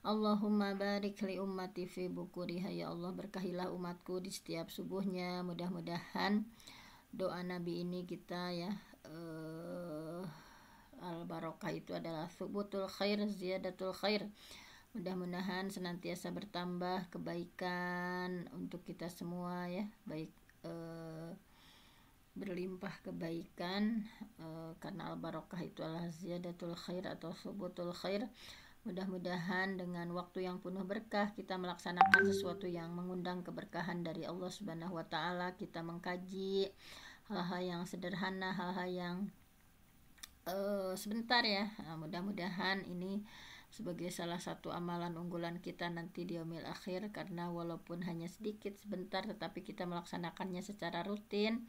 Allahumma barik li ummati fi bukuriha, ya Allah berkahilah umatku di setiap subuhnya. Mudah-mudahan doa Nabi ini kita ya, al-barokah itu adalah subutul khair, ziyadatul khair. Mudah-mudahan senantiasa bertambah kebaikan untuk kita semua ya, baik berlimpah kebaikan, karena al-barokah itu adalah ziyadatul khair atau subutul khair. Mudah-mudahan dengan waktu yang penuh berkah kita melaksanakan sesuatu yang mengundang keberkahan dari Allah Subhanahu wa taala. Kita mengkaji hal-hal yang sederhana, hal-hal yang sebentar ya. Mudah-mudahan ini sebagai salah satu amalan unggulan kita nanti di yaumil akhir, karena walaupun hanya sedikit sebentar tetapi kita melaksanakannya secara rutin.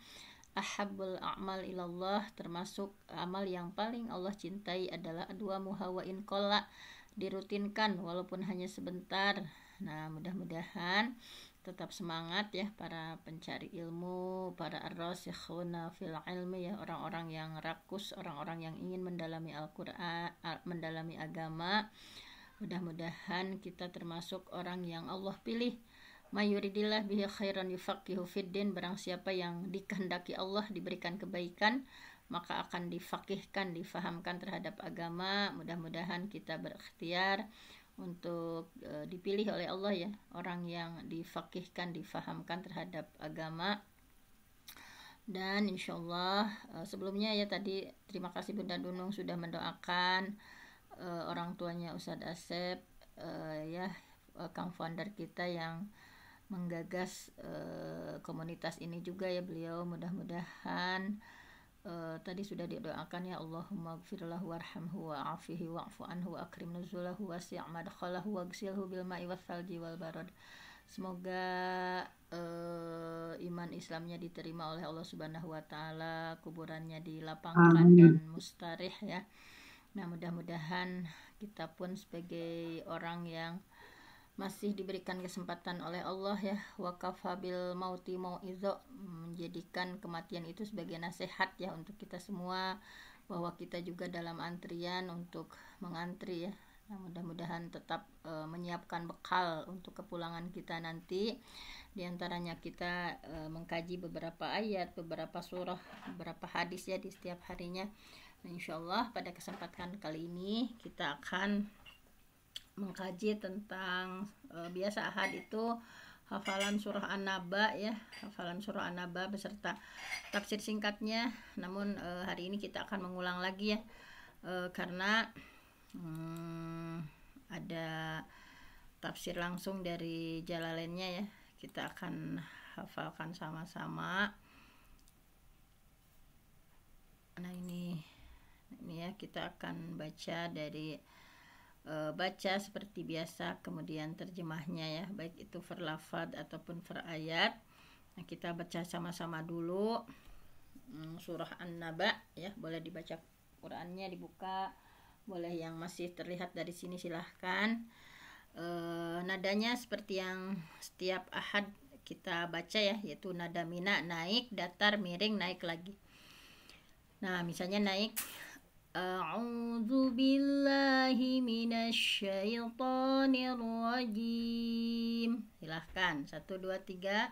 Ahabbul a'mal ilallah, termasuk amal yang paling Allah cintai adalah dua muhawain kola, dirutinkan walaupun hanya sebentar. Nah, mudah-mudahan tetap semangat ya para pencari ilmu, para ar-rasikhuna fil ilmi ya, orang-orang yang rakus, orang-orang yang ingin mendalami Al-Qur'an, mendalami agama. Mudah-mudahan kita termasuk orang yang Allah pilih. Mayuridillah bihi khairan yufaqihu fiddin, barang siapa yang dikehendaki Allah diberikan kebaikan maka akan difaqihkan, difahamkan terhadap agama. Mudah-mudahan kita berikhtiar untuk dipilih oleh Allah ya, orang yang difaqihkan, difahamkan terhadap agama. Dan insyaallah sebelumnya ya tadi terima kasih Bunda Dunung sudah mendoakan orang tuanya Ustadz Asep, ya Kang founder kita yang menggagas komunitas ini juga ya beliau. Mudah-mudahan tadi sudah didoakan ya, Allahumma gfirlahu warhamhu wa'afihi wa'fu anhu wa akrim nuzulahu wasi' madkhalahu waghsilhu bil ma'i wal thalji wal barad. Semoga iman Islamnya diterima oleh Allah Subhanahu wa taala, kuburannya dilapangkan dan mustarih ya. Nah, mudah-mudahan kita pun sebagai orang yang masih diberikan kesempatan oleh Allah ya, wakafa bil mauti mau'izo, menjadikan kematian itu sebagai nasihat ya untuk kita semua, bahwa kita juga dalam antrian untuk mengantri ya. Nah, mudah-mudahan tetap menyiapkan bekal untuk kepulangan kita nanti. Di antaranya kita mengkaji beberapa ayat, beberapa surah, beberapa hadis ya di setiap harinya. Nah, insyaallah pada kesempatan kali ini kita akan mengkaji tentang biasa ahad itu hafalan surah An-Naba ya, hafalan surah An-Naba beserta tafsir singkatnya. Namun hari ini kita akan mengulang lagi ya, karena ada tafsir langsung dari Jalalainnya ya. Kita akan hafalkan sama-sama. Nah ini ya, kita akan baca dari baca seperti biasa, kemudian terjemahnya ya, baik itu verlafad ataupun verayat. Nah, kita baca sama-sama dulu surah An-Naba ya. Boleh dibaca Qurannya, dibuka, boleh yang masih terlihat dari sini silahkan. Nadanya seperti yang setiap ahad kita baca ya, yaitu nada mina, naik, datar, miring, naik lagi. Nah, misalnya naik, A'udzu billahi minasyaitonir rajim. Silahkan 1 2 3.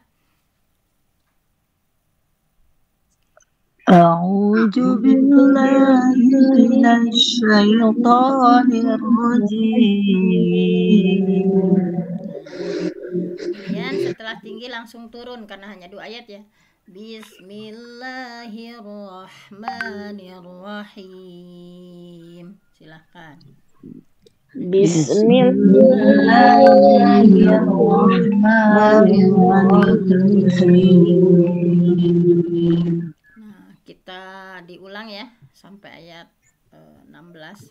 A'udzu billahi minasyaitonir rajim. Kemudian setelah tinggi langsung turun karena hanya 2 ayat ya. Bismillahirrahmanirrahim. Silahkan. Bismillahirrahmanirrahim. Nah, kita diulang ya sampai ayat 16.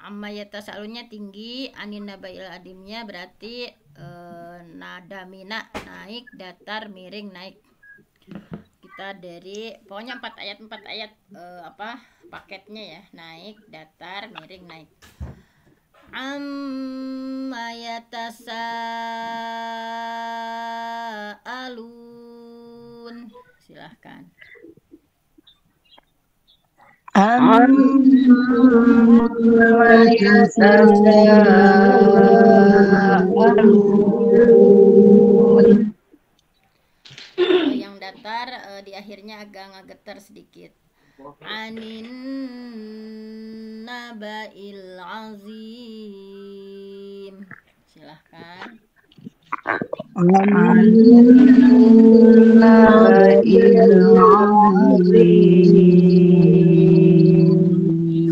Amma yatasalunya tinggi, anin nabail adimnya berarti nada mina naik, datar, miring, naik. Kita dari pokoknya 4 ayat paketnya ya, naik, datar, miring, naik. Amma yatasaalun. Silahkan. عما يتساءلون. Kalau yang datar di akhirnya agak ngegetar sedikit. Anin nabail azim. Silahkan.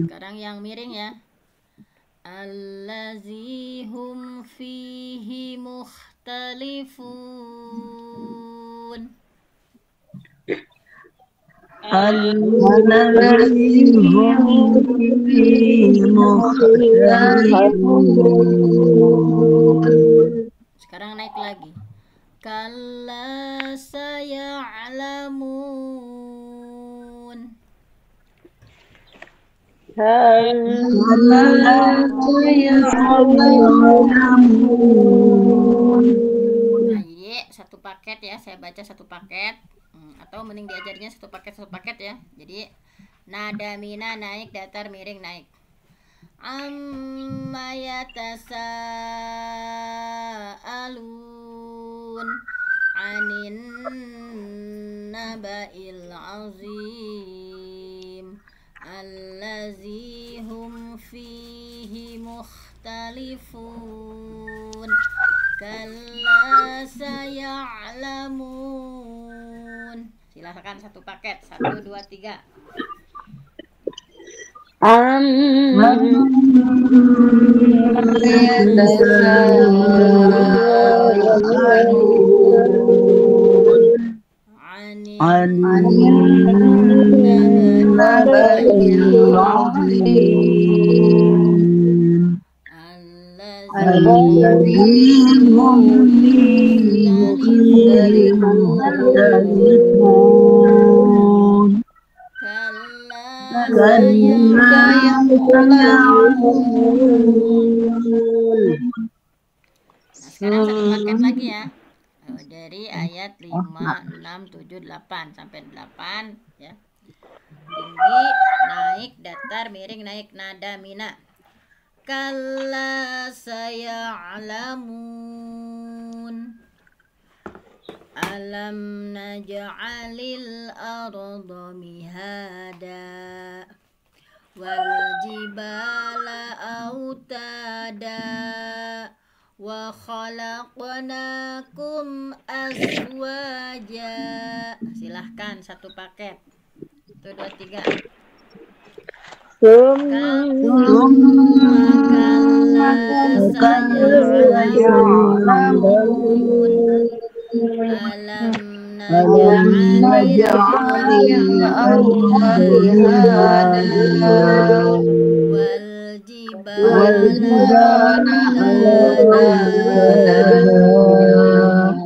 Sekarang yang miring ya. Allazi hum fihi mukhtalifun. الذي هم فيه مختلفون. Sekarang naik lagi. Kalla saya'lamun. Nah, jadi satu paket ya, saya baca satu paket. Atau mending diajarnya satu paket ya. Jadi nada mina naik, datar miring naik. Amma yatasaalun anin naba'il azim allazi hum fihi mukhtalifun kalla saya'lamun. Silakan satu paket, 1, 2, 3. Sekarang satu paket lagi ya. Dari ayat 5, 6, 7, 8 sampai 8 ya. Tinggi naik, datar miring naik, nada mina. Kalla saya'lamun alam naj'alil arda mihada wal jibala autada wa khalaqnakum azwaja. Silahkan satu paket. 1, 2, 3. Alam naj'alil arda mihada wal jibala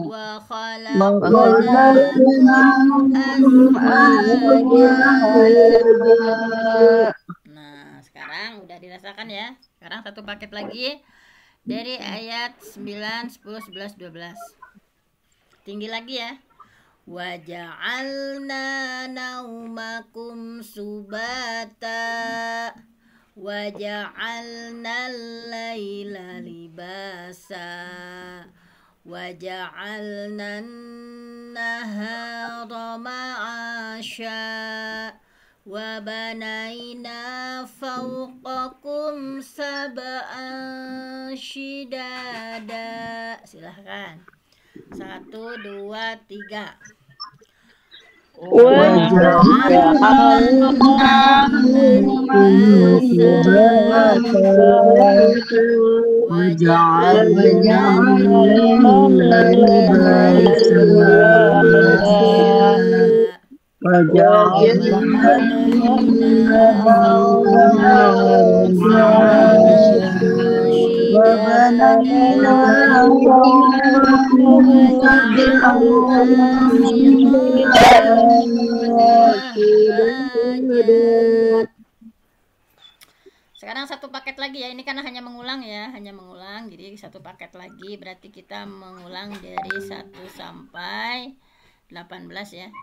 wa khalaqnakum azwaja. Nah, sekarang udah dirasakan ya. Sekarang satu paket lagi dari ayat 9, 10, 11, 12. Tinggi lagi ya. Wa ja'alna naumakum subata wa ja'alna al-laila libasa wa ja'alna an-nahara ma'asha wa banaina fawqakum sab'an shidada. Silahkan. 1, 2, 3. Sekarang satu paket lagi ya. Ini karena hanya mengulang ya, hanya mengulang. Jadi satu paket lagi berarti kita mengulang dari 1 sampai 18 ya.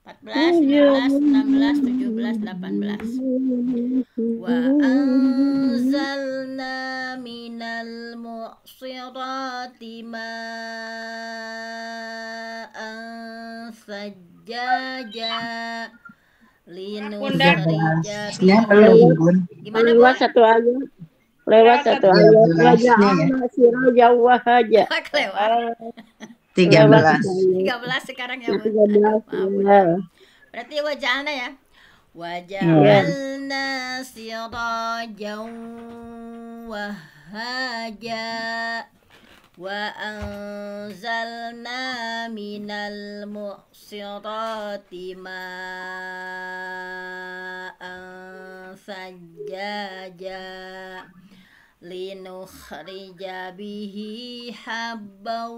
14, 15, 16, 17, 18. Wa anzalna minal mu'sirati ma'an sajjaja linukhrija gimana lewat Bu? satu ayat. Lewat satu ayat. Wajah siraja wahaja. Kelewat. 13. 13 sekarang ya Bu. 13. Ya. Berarti waja'alna ya. Waja'alna sirajan wahaja wa anzalna minal mu'sirati ma'an sajjaja linukhrija bihi habban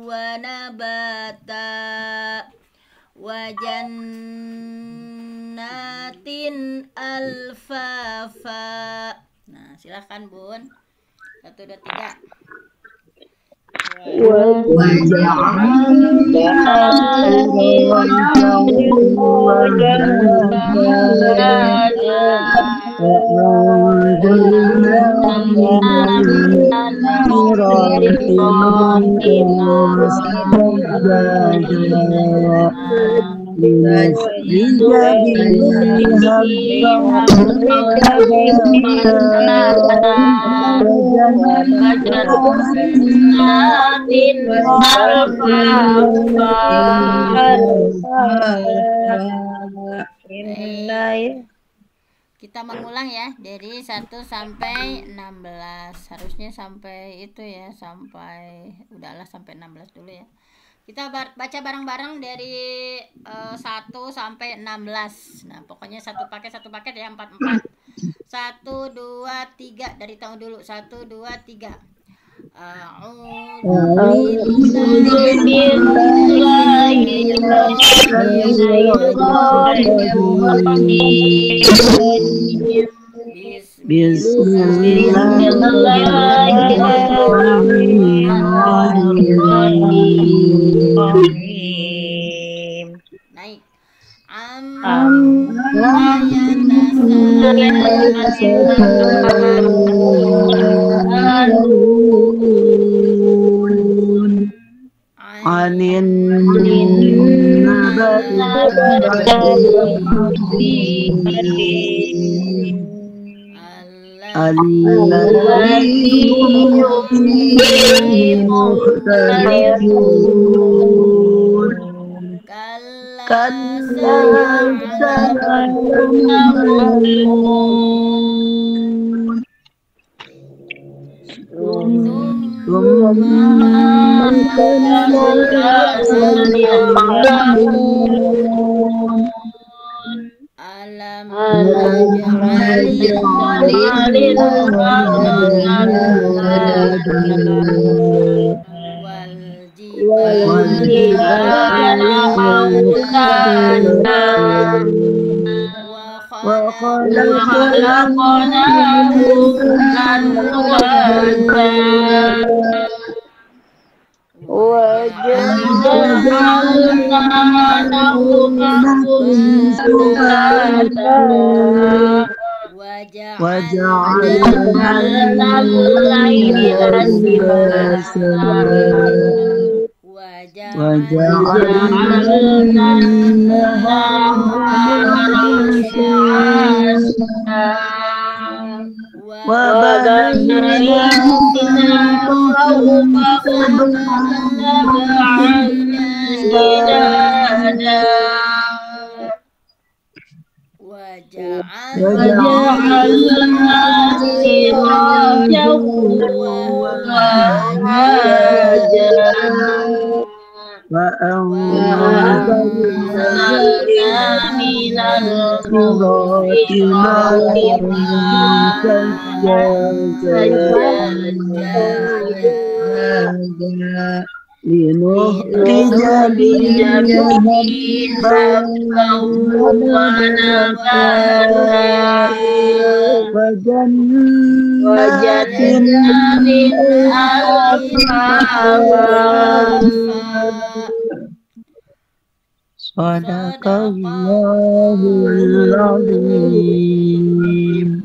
wa nabata wa jannatin alfafa. Nah, silakan Bun. 1, 2, 3. Kita mengulang ya dari 1 sampai 16. Harusnya sampai itu ya, sampai udahlah sampai 16 dulu ya. Kita baca bareng-bareng dari 1 sampai 16. Nah, pokoknya satu paket ya, 4. 1, 2, 3 dari tahun dulu. 1, 2, 3. Bismillahirrahmanirrahim. Naik. Anin Sadaqallahul azim.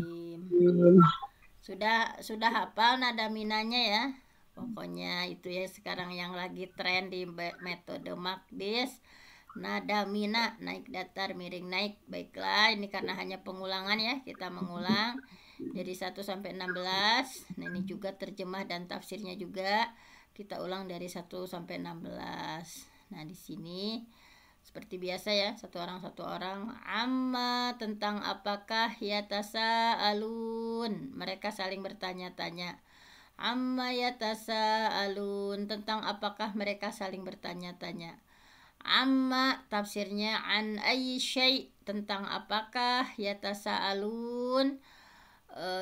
Sudah hafal nada minanya ya. Pokoknya itu ya sekarang yang lagi tren di metode Makdis. Nada mina naik datar miring naik. Baiklah, ini karena hanya pengulangan ya, kita mengulang dari 1 sampai 16. Nah, ini juga terjemah dan tafsirnya juga. Kita ulang dari 1 sampai 16. Nah, di sini seperti biasa ya, satu orang. Amma tentang apakah yatasaalun. Mereka saling bertanya-tanya. Amma yatasaalun, tentang apakah mereka saling bertanya-tanya. Amma tafsirnya an ayyi syai', tentang apakah yatasaalun.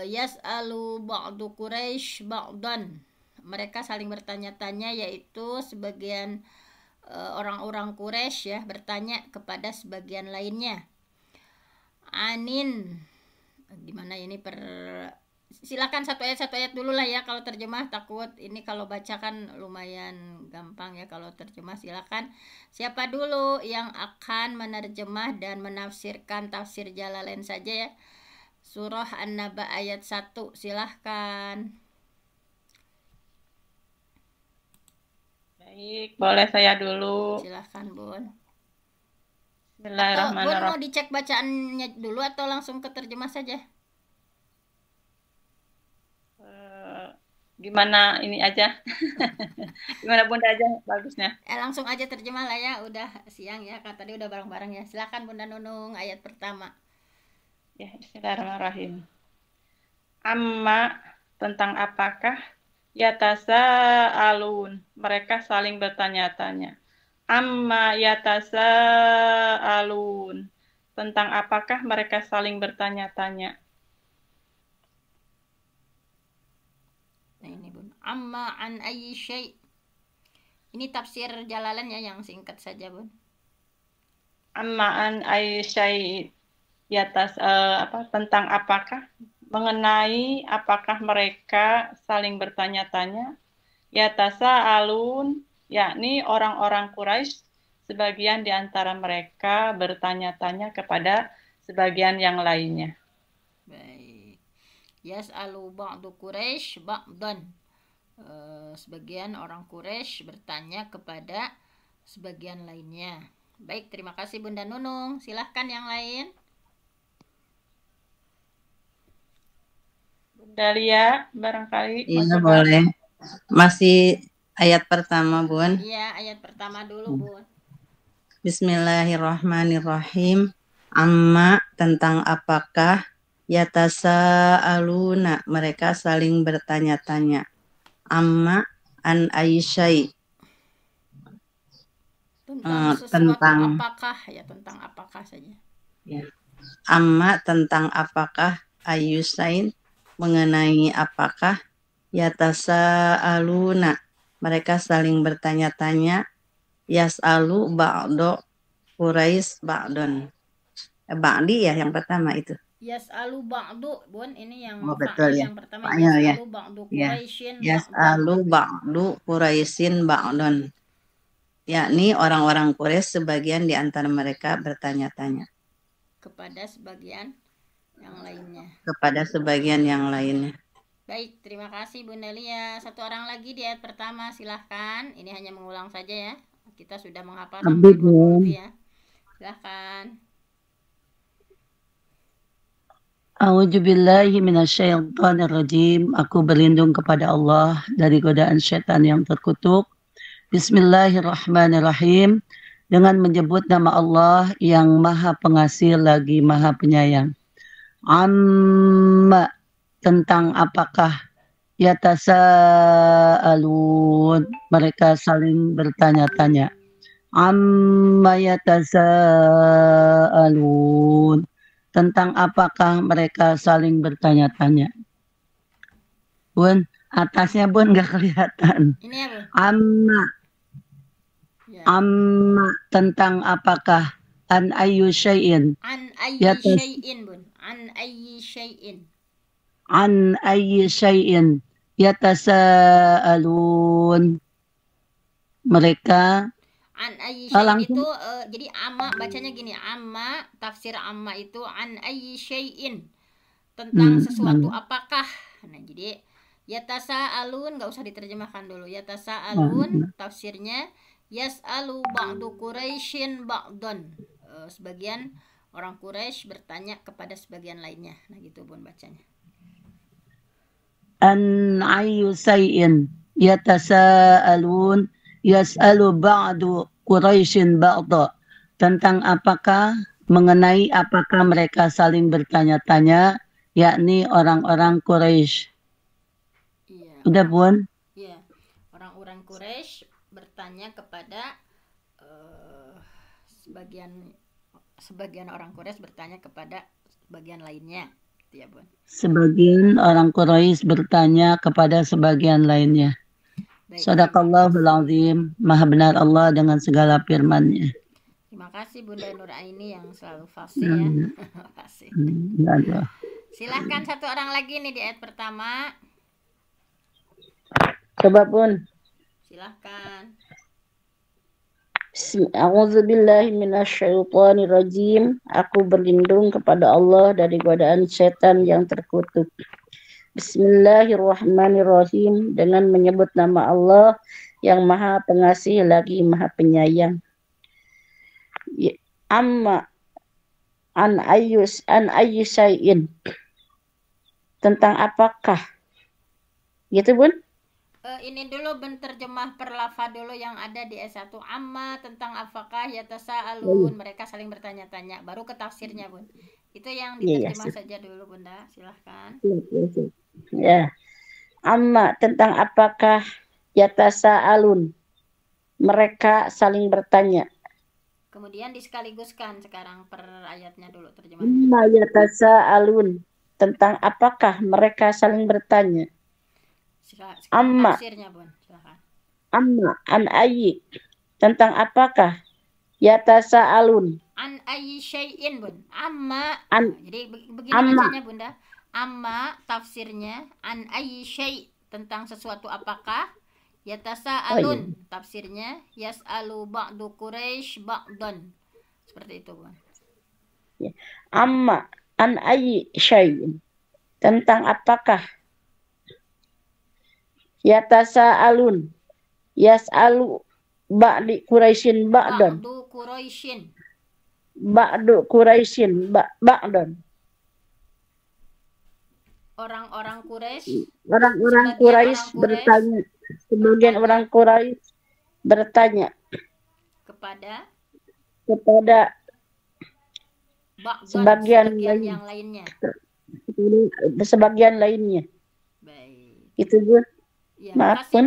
Yas'alu ba'du Quraisy ba'dan. Mereka saling bertanya-tanya, yaitu sebagian orang-orang Quraisy ya bertanya kepada sebagian lainnya. Anin, gimana ini silakan satu ayat dulu lah ya, kalau terjemah takut ini kalau baca kan lumayan gampang ya, kalau terjemah silakan. Siapa dulu yang akan menerjemah dan menafsirkan tafsir Jalalain saja ya. Surah An-Naba ayat 1, silahkan. Baik, boleh saya dulu. Silahkan Bun. Bismillahirrahmanirrahim. Bun mau dicek bacaannya dulu atau langsung ke terjemah saja? Gimana ini aja? Gimana Bunda aja bagusnya? Langsung aja terjemah lah ya, udah siang ya, kan tadi udah bareng-bareng ya. Silakan Bunda Nunung, ayat pertama. Ya, bismillahirrahmanirrahim. Amma, tentang apakah yatasaalun, mereka saling bertanya-tanya. Amma yatasaalun, tentang apakah mereka saling bertanya-tanya. Nah ini Bun, amma an ayyi syai'. Ini tafsir Jalalain ya, yang singkat saja Bun. Amma an ayyi syai', tentang apakah, mengenai apakah mereka saling bertanya-tanya. Yatasaalun, yakni orang-orang Quraisy, sebagian di antara mereka bertanya-tanya kepada sebagian yang lainnya. Baik. Yas'alu ba'du Quraisy ba'dan. Sebagian orang Quraisy bertanya kepada sebagian lainnya. Baik, terima kasih Bunda Nunung. Silahkan yang lain. Bunda Lia, barangkali. Iya, boleh. Masih ayat pertama, Bun. Iya, ayat pertama dulu, Bun. Bismillahirrahmanirrahim. Amma, tentang apakah, yatasaaluna, mereka saling bertanya-tanya. Amma an aisyai, tentang sesuatu apakah ya, tentang apakah saja ya. Amma, tentang apakah, ayusain, mengenai apakah, yatasaaluna, mereka saling bertanya-tanya. Yas'alu ba'du Quraisy ba'don. Ba'di ya yang pertama itu. Yas'alu ba'du, Bun, ini yang betul ya. Yang pertama Yas'alu ba'du Quraisyin Yas'alu ba'du Quraisyin ba'don. Yakni orang-orang Quraisy sebagian di antara mereka bertanya-tanya kepada sebagian yang lainnya. Baik, terima kasih Bunda Lia. Satu orang lagi di ayat pertama, silahkan. Ini hanya mengulang saja ya. Kita sudah menghafal sampai 20 ya. Silahkan. A'udzubillahi minasyaitonirrajim. Aku berlindung kepada Allah dari godaan syaitan yang terkutuk. Bismillahirrahmanirrahim. Dengan menyebut nama Allah yang Maha Pengasih lagi Maha Penyayang. Amma, tentang apakah, yatasaalun, mereka saling bertanya-tanya. Amma yatasaalun, tentang apakah mereka saling bertanya-tanya. Bun, atasnya Bun nggak kelihatan. Ini ya Bun. Amma, ya. Amma, tentang apakah, an ayyu syai'in. An ayyi syai'in Bun. An ayyi syai'in. An ayyi syai'in yatasaalun, mereka An ayyi syai'in langsung. itu jadi amma bacanya gini, amma tafsir amma itu an ayyi syai'in, tentang sesuatu apakah. Nah, jadi yatasaalun nggak usah diterjemahkan dulu. Yatasaalun tafsirnya yas'alu ba'du Quraisyin ba'don. Sebagian orang Quraisy bertanya kepada sebagian lainnya. Nah, gitu Bun bacanya. An ayyu say'in yatasaalun yas'alu ba'du Quraisyin ba'da. Tentang apakah, mengenai apakah mereka saling bertanya-tanya, yakni orang-orang Quraisy. Iya. Udah, Bun? Iya. Orang-orang Quraisy bertanya kepada sebagian orang Quraisy bertanya kepada sebagian lainnya. Gitu ya, Bun. Sebagian orang Quraisy bertanya kepada sebagian lainnya. Baik, Shadaqallahul azim, maha benar Allah dengan segala firman-Nya. terima kasih Bunda Nur Aini yang selalu fasih ya. Fasih. Silahkan satu orang lagi nih di ayat pertama. Coba Bun. Silahkan. A'udzubillahi minasyaitonirrajim. Aku berlindung kepada Allah dari godaan setan yang terkutuk. Bismillahirrahmanirrahim. Dengan menyebut nama Allah yang maha pengasih lagi maha penyayang. Amma an ayyusain. Tentang apakah? Gitu Bun? Ini dulu benterjemah per lafaz dulu yang ada di S1. Amma tentang apakah yatasaalun, mereka saling bertanya-tanya, baru ke tafsirnya Bun. Itu yang diterjemah saja dulu Bunda, silahkan. Ya. Amma tentang apakah yatasaalun, mereka saling bertanya. Kemudian disekaligus-kan sekarang per ayatnya dulu terjemahnya. Amma yatasaalun, tentang apakah mereka saling bertanya. Amma tafsirnya Bun, silakan. Amma an ayyi, tentang apakah yatasaalun. An ayyi syai'in Bun. Amma. Jadi begini amma. bacanya Bunda. Amma tafsirnya an ayyi syai', tentang sesuatu apakah. Yatasaalun tafsirnya yas'alu ba'du Quraisy ba'don. Seperti itu Bun. Ya. Amma an ayyi syai'in, tentang apakah. Yatasaalun yas'alu ba'di Quraisyin ba'don. Ba'du Quraisyin ba'don. Orang-orang Quraisy bertanya, sebagian orang Quraisy bertanya kepada sebagian yang lainnya. Sebagian lainnya. Baik. Itu Bun. Ya, maaf Bun.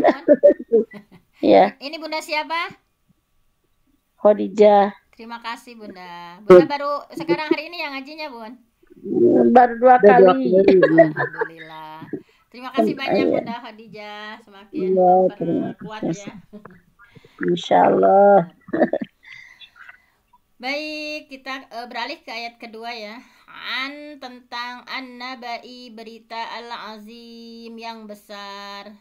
Ya. Ini Bunda siapa? Khadijah. Terima kasih Bunda. Bunda baru sekarang hari ini yang ngajinya Bun? Baru 2 kali. Alhamdulillah. Terima kasih banyak Bunda Khadijah. Semakin kuat ya. Insyaallah. Baik, kita beralih ke ayat kedua ya. An tentang an-nabai, berita al-azim yang besar.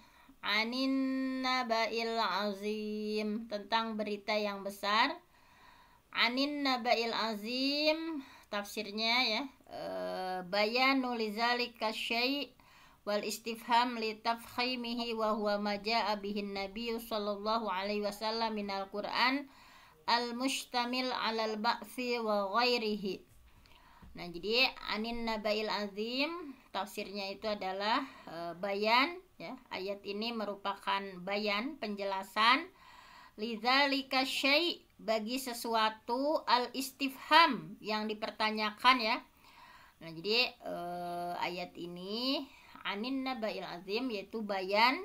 Anin nabail azim, tentang berita yang besar. Anin nabail azim tafsirnya ya, bayanu lidzalika syai' wal istifham li tafkhimihi wa huwa ma jaa bihin nabiy sallallahu alaihi wasallam minal Qur'an al-mustamil 'alal ba'tsi wa ghairihi. Nah, jadi anin nabail azim tafsirnya itu adalah bayan ya. Ayat ini merupakan bayan, penjelasan lidzalika syai', bagi sesuatu, al-istifham yang dipertanyakan ya. Nah, jadi ayat ini anin nabail azim yaitu bayan,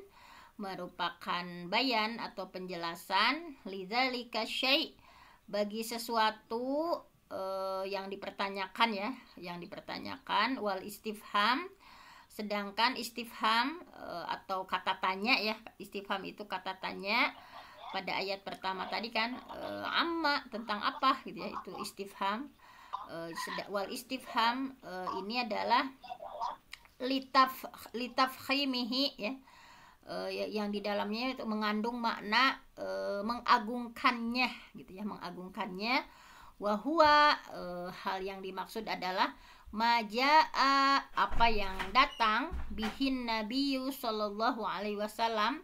merupakan bayan atau penjelasan lidzalika syai', bagi sesuatu yang dipertanyakan ya, yang dipertanyakan, wal istifham, sedangkan istifham atau kata tanya ya, istifham itu kata tanya pada ayat pertama tadi kan, amma tentang apa gitu ya, itu istifham. Wal istifham ini adalah litafkhimihi ya, yang di dalamnya itu mengandung makna mengagungkannya gitu ya, mengagungkannya. Wahwa hal yang dimaksud adalah majaa, apa yang datang, bihin nabiyyu sallallahu alaihi wasallam,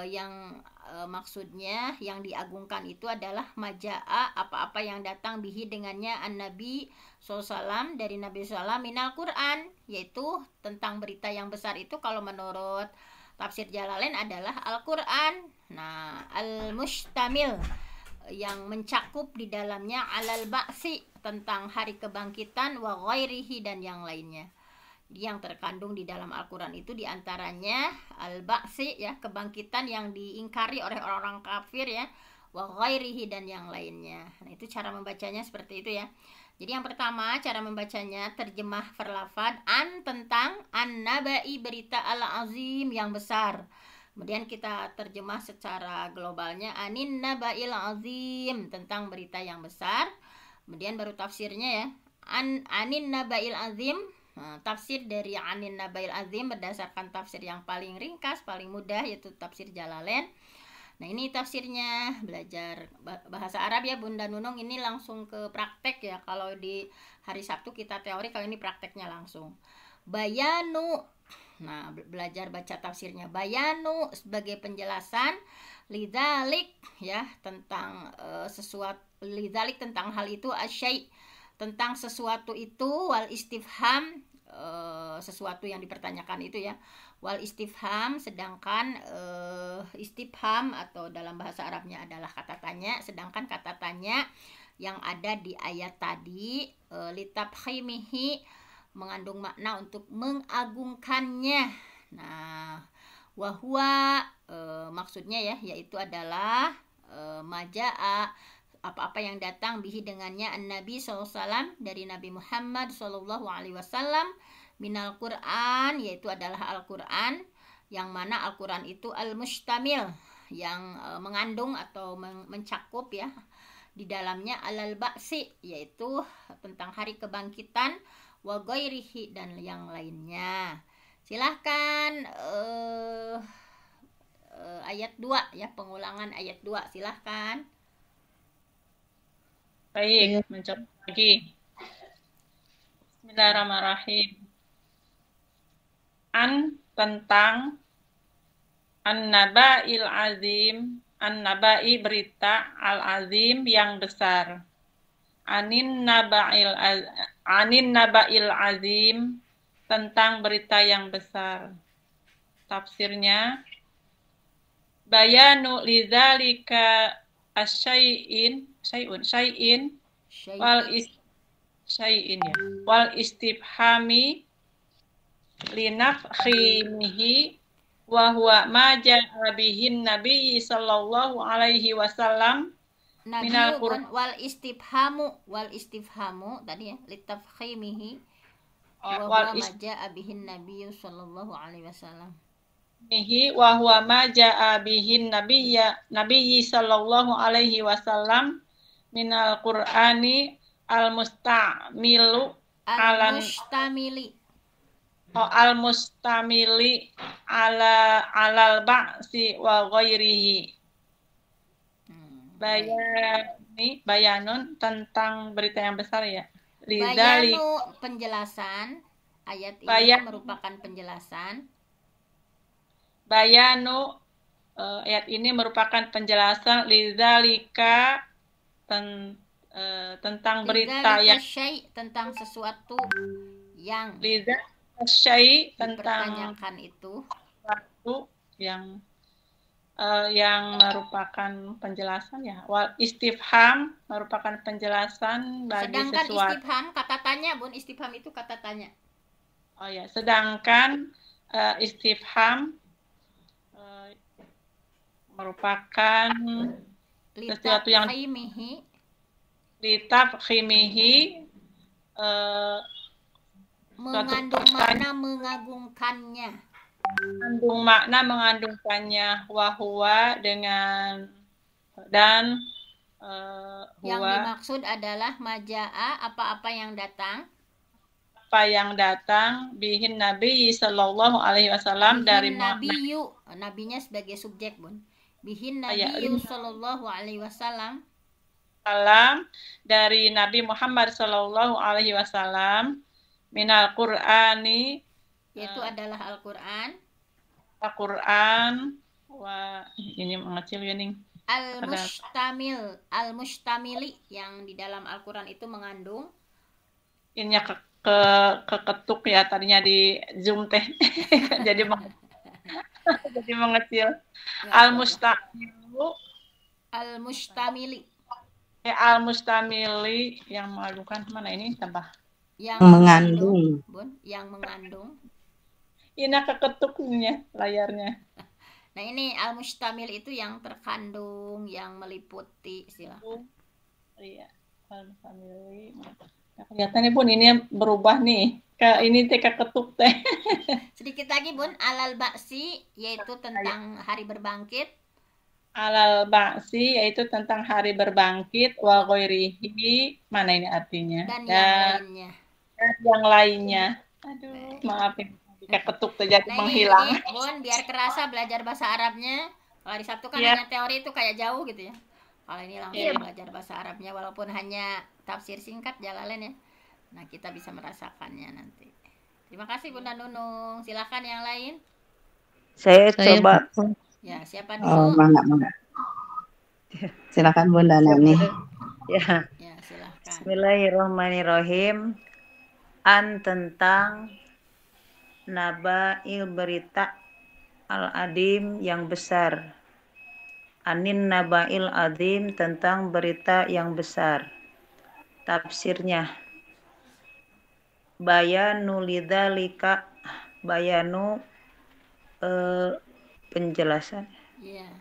yang maksudnya yang diagungkan itu adalah majaa, apa-apa yang datang bihi dengannya an-nabi SAW, dari Nabi SAW, minal Quran, yaitu tentang berita yang besar itu kalau menurut tafsir Jalalain adalah Al-Quran. Nah, al-mustamil, yang mencakup di dalamnya alal ba'si, tentang hari kebangkitan, wa ghairihi, dan yang lainnya. Yang terkandung di dalam Al-Quran itu diantaranya al-ba'si, ya, kebangkitan yang diingkari oleh orang-orang kafir, ya, wa ghairihi, dan yang lainnya. Nah, itu cara membacanya seperti itu ya. Jadi yang pertama cara membacanya terjemah perlafad an, tentang an-nabai, berita al-azim, yang besar. Kemudian kita terjemah secara globalnya anin nabail azim, tentang berita yang besar. Kemudian baru tafsirnya ya, anin nabail azim. Nah, tafsir dari anin nabail azim berdasarkan tafsir yang paling ringkas, paling mudah, yaitu tafsir Jalalain. Nah, ini tafsirnya. Belajar bahasa Arab ya Bunda Nunung, ini langsung ke praktek ya. Kalau di hari Sabtu kita teori, kalau ini prakteknya langsung. Bayanu, nah belajar baca tafsirnya. Bayanu sebagai penjelasan, lidzalik ya, tentang sesuatu, lidzalik tentang hal itu, asyai tentang sesuatu itu, wal istifham sesuatu yang dipertanyakan itu ya, wal istifham, sedangkan istifham atau dalam bahasa Arabnya adalah kata tanya, sedangkan kata tanya yang ada di ayat tadi litabkhimihi, mengandung makna untuk mengagungkannya. Nah, wahwa maksudnya ya, yaitu adalah majaa, apa-apa yang datang bihi dengannya an-nabi SAW, dari Nabi Muhammad SAW, minal Quran, yaitu adalah Al-Quran, yang mana Al-Quran itu al-mustamil, yang mengandung atau mencakup ya di dalamnya alal ba'si, yaitu tentang hari kebangkitan, wa ghairihi, dan yang lainnya. Silahkan ayat 2 ya, pengulangan ayat 2, silahkan. Baik, mencoba lagi. Bismillahirrahmanirrahim. An, tentang, an-naba'il azim, an-naba'i, berita, al-azim, yang besar. Anin naba'il azim, tentang berita yang besar. Tafsirnya, bayanu lidzalika asyai'in, syai'in wal istifhami linafkhimihi wa huwa ma ja'a bihin nabi sallallahu alaihi wasallam minal Qur'an. Wal istifhamu tadi ya, litafkhimihi wa huwa ma ja'a bihin nabi sallallahu alaihi wasallam. Wa huwa ma ja'a bihin nabiyyi sallallahu alaihi wasallam minal Qur'ani al-mustamili alal ba'si wa ghairihi. Bayanun, tentang berita yang besar ya. Bayanu, penjelasan. Ayat ini merupakan penjelasan. Bayanu, ayat ini merupakan penjelasan lidzalika, tentang berita yang tentang sesuatu yang dipertanyakan itu, sesuatu yang merupakan penjelasan ya. Wal istifham merupakan penjelasan bagi sedangkan sesuatu. Istifham kata tanya, Bun. Istifham itu kata tanya. Oh ya, sedangkan istifham merupakan sesuatu yang litafkhimihi, mengandung makna mengagungkannya. Mengandungkannya, wahwa, dengan, dan yang dimaksud adalah majaa, apa-apa yang datang, apa yang datang bihin Nabi Sallallahu Alaihi Wasallam dari Bihin nabiyu, nabinya sebagai subjek, Bun. Bihin nabiyu sallallahu alaihi wasallam dari Nabi Muhammad Sallallahu Alaihi Wasallam minal Qur'ani, yaitu adalah Al-Qur'an, Al-Qur'an, wah ini mengecil ya ning, al-mustamili yang di dalam Al-Qur'an itu mengandung. Ininya keketuk ya tadinya di Zoom teh jadi jadi mengecil. Al-mustamili yang mengadukan mana ini tambah yang mengandung, Bun, yang mengandung. Ini keketuknya layarnya. Nah, ini al-mustamil itu yang terkandung, yang meliputi, silakan. Iya, al-mustamili. Nah, kelihatannya Bun ini berubah nih. Ini teh keketuk teh. Sedikit lagi Bun, alal ba'si yaitu tentang hari berbangkit. Alal ba'si yaitu tentang hari berbangkit, wa ghairihi mana ini artinya? Dan yang lainnya. Yang lainnya. Aduh, maafin keketuk terjadi menghilang. Ini, Bun, biar kerasa belajar bahasa Arabnya. Kalau di Sabtu kan hanya teori itu kayak jauh gitu ya. Kalau ini langsung belajar bahasa Arabnya walaupun hanya tafsir singkat Jalalain ya. Nah, kita bisa merasakannya nanti. Terima kasih Bunda Nunung. Silakan yang lain. Saya coba. Ya, siapa oh dulu? mangga. Silakan Bunda Nani. Ya. Ya, silakan. Bismillahirrahmanirrahim. An tentang naba'il berita al-adim yang besar. Anin naba'il adim tentang berita yang besar. Tafsirnya. Bayanu lidzalika, bayanu penjelasan. Iya.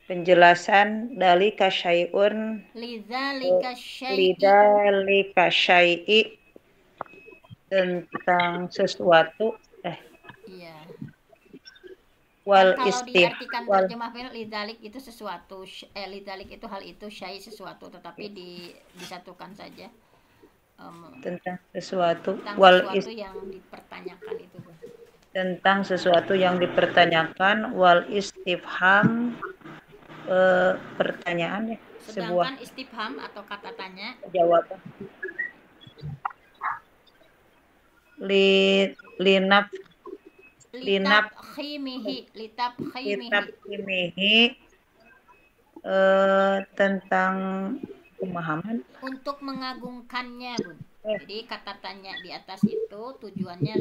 Penjelasan dalika syai'un, Lidzalika syai'i tentang sesuatu. Iya. Wal Kalau istif. diartikan terjemah film lidzalik itu sesuatu, lidzalik itu hal itu, syai sesuatu, tetapi disatukan saja. Tentang sesuatu. Tentang Wal sesuatu yang dipertanyakan itu, Bun. Tentang sesuatu yang dipertanyakan. Wal istifham, pertanyaan ya. Sedangkan istifham atau kata tanya Jawaban. Litafkhimihi tentang pemahaman, untuk mengagungkannya, Bun. Jadi kata tanya di atas itu tujuannya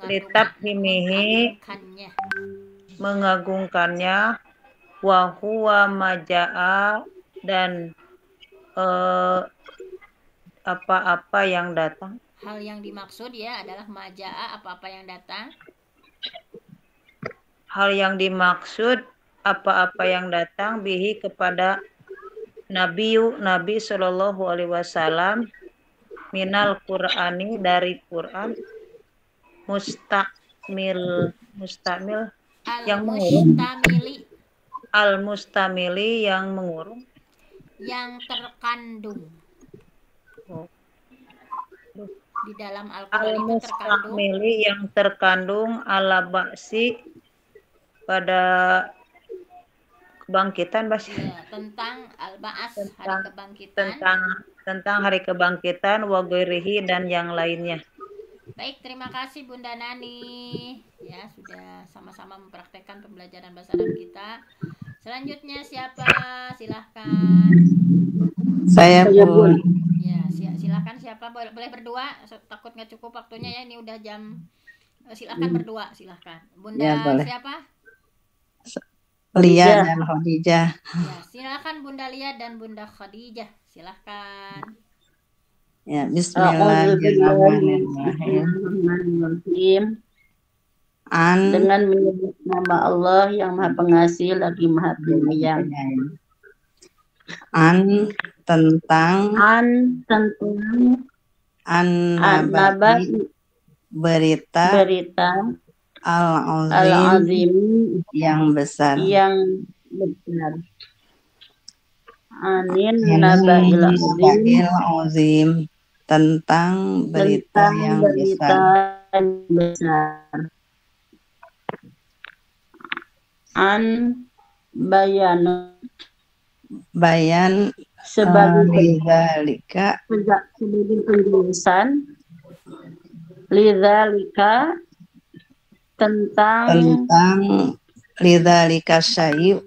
litafkhimihi mengagungkannya, wa huwa majaa dan apa-apa yang datang. Hal yang dimaksud ya adalah majaa, apa-apa yang datang. Hal yang dimaksud apa-apa yang datang bihi kepada Nabi Shallallahu Alaihi Wasallam minal Qur'ani dari Quran, mustamil yang mengurung, al-mustamili yang mengurung, yang terkandung. Di dalam Al-Quran itu terkandung yang terkandung ala ba'si pada kebangkitan, ya, tentang al-ba'as, hari kebangkitan, tentang hari kebangkitan, wa ghairihi dan yang lainnya. Baik, terima kasih Bunda Nani ya, sudah sama-sama mempraktekkan pembelajaran bahasa Arab kita. Selanjutnya siapa? Silahkan. Saya Bun. Ya, silahkan siapa, boleh berdua, takut nggak cukup waktunya ya, ini udah jam. Silahkan berdua, silahkan. Bunda ya, siapa? Lia dan Khadijah. Ya, silakan Bunda Lia dan Bunda Khadijah, silahkan. Ya, Bismillahirrahmanirrahim. Dengan menyebut nama Allah yang Maha Pengasih lagi Maha Penyayang. Tentang berita al-azim yang besar. Anin naba'il azim tentang berita yang berita besar. yang besar. An bayan sebagai lidzalika penjelasan lidzalika tentang lidzalika syai'u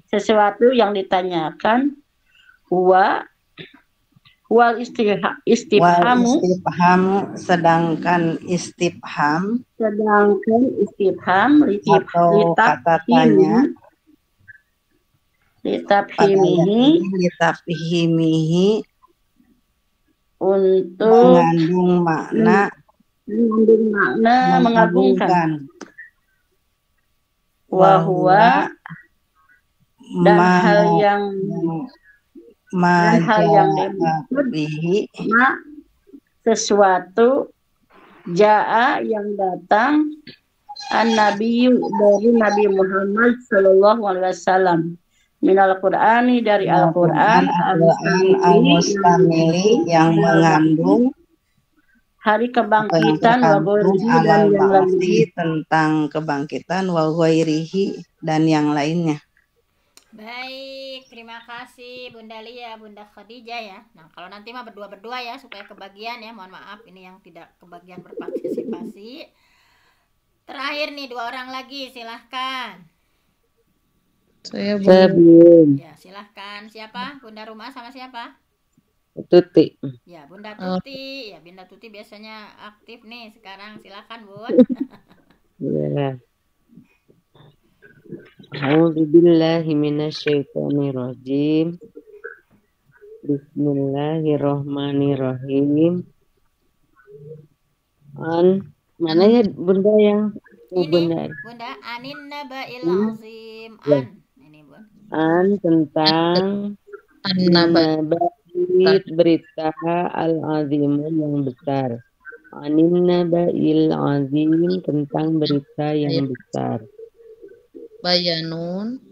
sesuatu yang ditanyakan wal istifhamu sedangkan istifham atau kata tanya litafhimihi untuk mengandung makna mengagungkan wahwa dan hal yang bihi sesuatu jaa yang datang an-nabiyyu dari Nabi Muhammad sallallahu alaihi wasallam minal Qur'ani dari Al-Qur'an al-mustamili yang mengandung hari kebangkitan wa ghairihi dan yang lainnya tentang kebangkitan wa ghairihi dan yang lainnya. Baik, terima kasih Bunda Lia, Bunda Khadijah ya. Nah, kalau nanti mah berdua-berdua ya supaya kebagian ya. Mohon maaf ini yang tidak kebagian berpartisipasi. Terakhir nih 2 orang lagi, silahkan. Saya belum. Ya, silahkan. Siapa? Bunda Rumah sama siapa? Tuti. Ya, Bunda Tuti. Ya, Bunda Tuti biasanya aktif nih. Sekarang silahkan, Bun. Ya. A'udzubillahi minasyaitonirrajim. Bismillahirrahmanirrahim. Mana ya Bunda yang ini Bunda anin naba'il azim ini Bun. Tentang berita al-azim yang besar. Anin naba'il azim tentang berita yang besar. Bayanun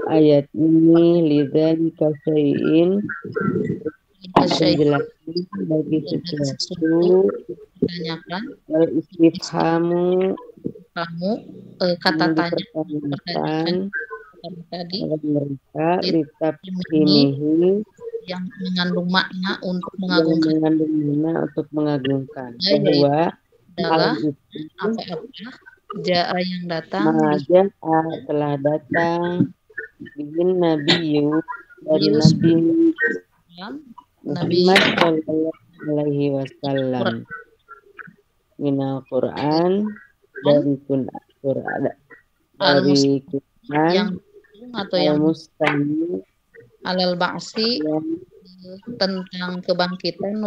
ayat ini lidzalika syai'in penjelasan bagi sesuatu tanyakan istifhamu kamu kata tanya pertanyaan tadi mereka litafhimihi yang mengandung makna untuk mengagungkan bahwa adalah apa-apa jaa yang datang telah datang bikin nabiyyu dari Nabi Muhammad sallallahu alaihi wasallam minal Quran dari Quran yang atau yang mustami alal ba'si tentang kebangkitan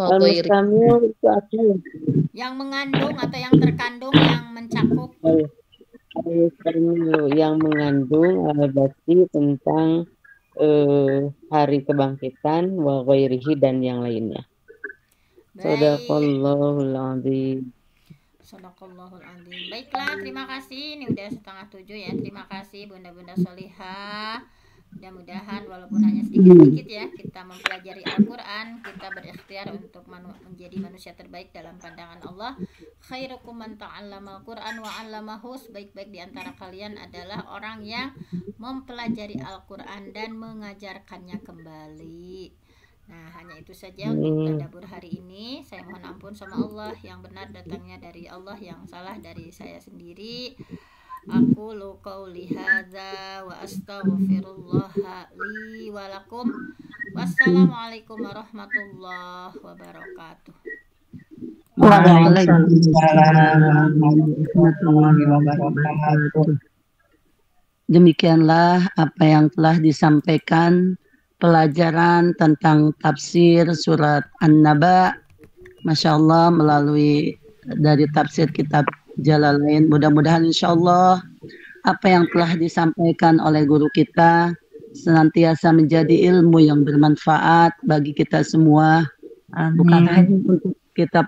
yang mengandung atau yang terkandung yang mencakup yang mengandung al-basi tentang hari kebangkitan wa ghairihi dan yang lainnya. Shadaqallahul azim. Shadaqallahul azim. Baiklah, terima kasih. Ini udah 6:30 ya. Terima kasih Bunda-bunda Solihah. Mudah-mudahan walaupun hanya sedikit-sedikit ya kita mempelajari Al-Quran, kita berikhtiar untuk menjadi manusia terbaik dalam pandangan Allah. Khairukum man ta'allama Al-Quran wa 'allamahu. Sebaik-baik di antara kalian adalah orang yang mempelajari Al-Quran dan mengajarkannya kembali. Nah, hanya itu saja untuk tadabbur hari ini. Saya mohon ampun sama Allah, yang benar datangnya dari Allah, yang salah dari saya sendiri. Aku qauli hadza wa astaghfirullah li wa lakum. Wassalamualaikum warahmatullahi wabarakatuh. Waalaikumsalam warahmatullahi wabarakatuh. Demikianlah apa yang telah disampaikan pelajaran tentang tafsir surat An-Naba, Masya Allah, melalui dari tafsir kitab Jalalain. Mudah-mudahan insya Allah apa yang telah disampaikan oleh guru kita senantiasa menjadi ilmu yang bermanfaat bagi kita semua. Bukan hanya untuk kita